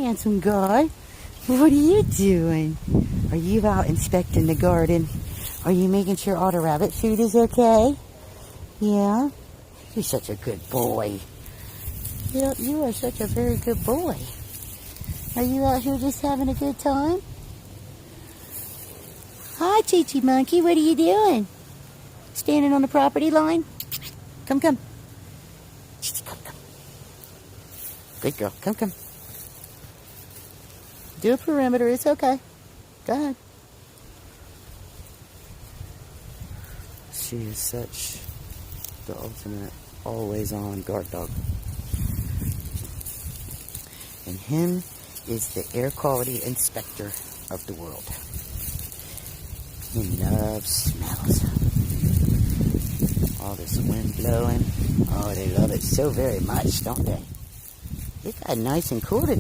handsome guy. What are you doing? Are you out inspecting the garden? Are you making sure all the rabbit food is okay? Yeah? You're such a good boy. Yep, you are such a very good boy. Are you out here just having a good time? Hi, ChiChi Monkey. What are you doing? Standing on the property line? Come. ChiChi, come. Good girl. Come. Do a perimeter. It's okay. Go ahead. She is such the ultimate always-on guard dog. And him is the air quality inspector of the world. He loves smells. All this wind blowing. Oh, they love it so very much, don't they? It got nice and cool today.